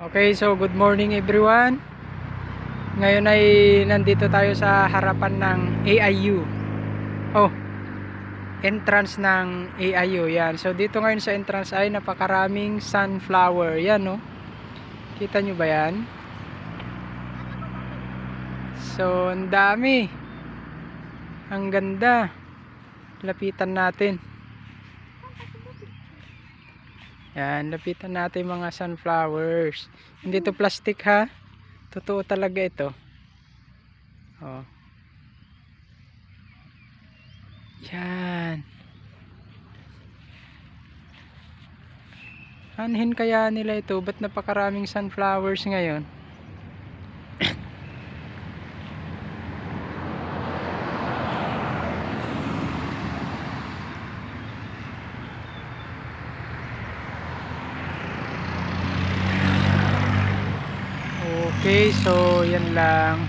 Okay, so good morning everyone. Ngayon ay nandito tayo sa harapan ng AIU. Oh, entrance ng AIU. Yan. So dito ngayon sa entrance ay napakaraming sunflower. Yan, no? Kita nyo ba yan? So, ang dami. Ang ganda. Lapitan natin. Yan, lapitan natin mga sunflowers. Hindi to plastic, ha? Totoo talaga ito. Oh. Yan. Anhin kaya nila ito? Ba't napakaraming sunflowers ngayon? Okay, so yan lang.